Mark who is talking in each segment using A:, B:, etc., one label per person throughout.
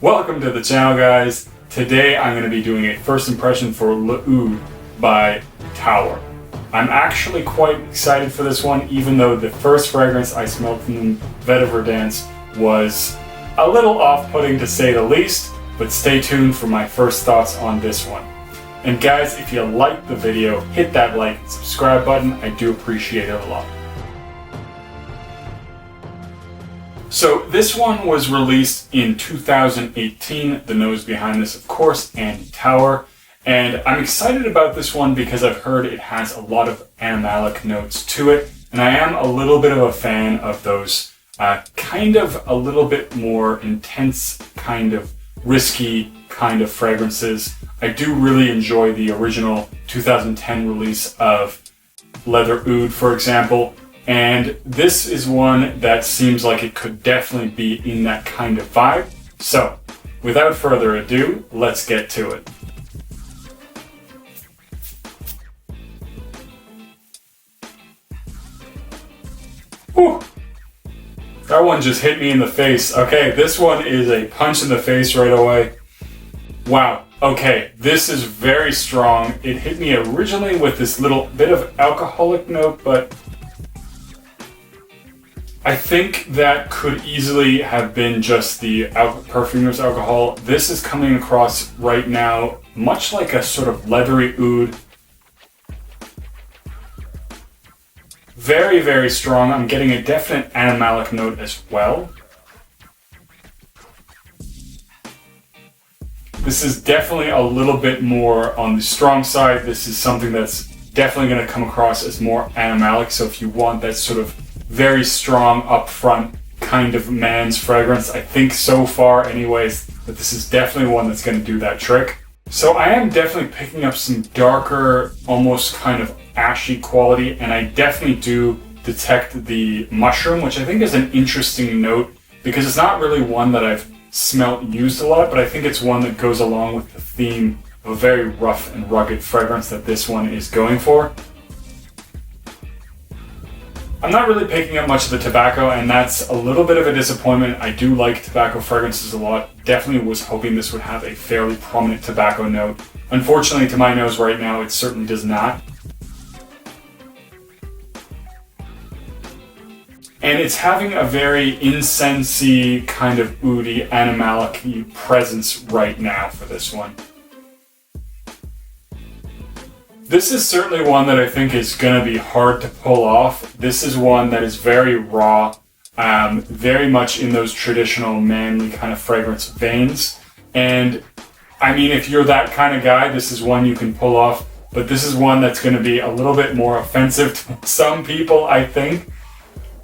A: Welcome to the channel, guys. Today I'm going to be doing a first impression for Loudh by Tower. I'm actually quite excited for this one, even though the first fragrance I smelled from Vetiver Dance was a little off-putting to say the least, but stay tuned for my first thoughts on this one. And guys, if you liked the video, hit that like and subscribe button. I do appreciate it a lot. So this one was released in 2018. The nose behind this, of course, Andy Tower. And I'm excited about this one because I've heard it has a lot of animalic notes to it. And I am a little bit of a fan of those kind of a little bit more intense, kind of risky kind of fragrances. I do really enjoy the original 2010 release of Leather Oud, for example. And this is one that seems like it could definitely be in that kind of vibe. So, without further ado, let's get to it. Whew. That one just hit me in the face. Okay, this one is a punch in the face right away. Wow. Okay, this is very strong. It hit me originally with this little bit of alcoholic note, but I think that could easily have been just the perfumer's alcohol. This is coming across right now much like a sort of leathery oud. Very, very strong. I'm getting a definite animalic note as well. This is definitely a little bit more on the strong side. This is something that's definitely going to come across as more animalic. So if you want that sort of very strong upfront kind of man's fragrance, I think so far anyways that this is definitely one that's going to do that trick. So I am definitely picking up some darker, almost kind of ashy quality, and I definitely do detect the mushroom, which I think is an interesting note because it's not really one that I've smelt used a lot, but I think it's one that goes along with the theme of a very rough and rugged fragrance that this one is going for. I'm not really picking up much of the tobacco, and that's a little bit of a disappointment. I do like tobacco fragrances a lot. Definitely was hoping this would have a fairly prominent tobacco note. Unfortunately, to my nose right now, it certainly does not. And it's having a very incensey, kind of oudy, animalic-y presence right now for this one. This is certainly one that I think is going to be hard to pull off. This is one that is very raw, very much in those traditional manly kind of fragrance veins. And I mean, if you're that kind of guy, this is one you can pull off. But this is one that's going to be a little bit more offensive to some people, I think.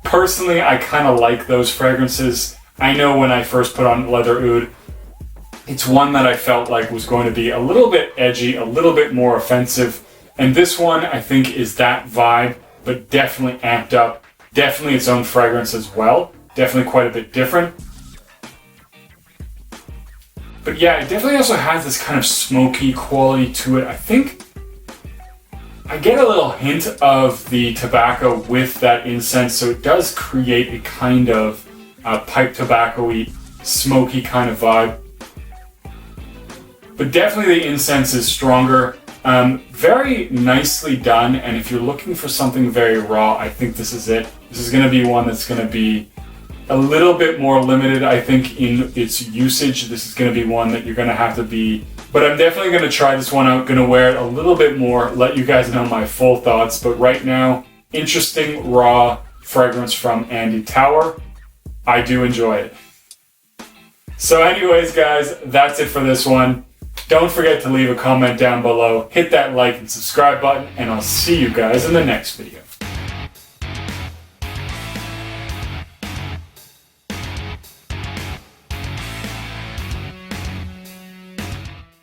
A: Personally, I kind of like those fragrances. I know when I first put on Leather Oud, it's one that I felt like was going to be a little bit edgy, a little bit more offensive. And this one, I think, is that vibe, but definitely amped up. Definitely its own fragrance as well. Definitely quite a bit different. But yeah, it definitely also has this kind of smoky quality to it. I think I get a little hint of the tobacco with that incense, so it does create a kind of pipe tobacco-y, smoky kind of vibe. But definitely the incense is stronger. Very nicely done, and if you're looking for something very raw, I think this is it. This is going to be one that's going to be a little bit more limited, I think, in its usage. This is going to be one that you're going to have to be... But I'm definitely going to try this one out, going to wear it a little bit more, let you guys know my full thoughts. But right now, interesting raw fragrance from Andy Tower. I do enjoy it. So anyways, guys, that's it for this one. Don't forget to leave a comment down below, hit that like and subscribe button, and I'll see you guys in the next video.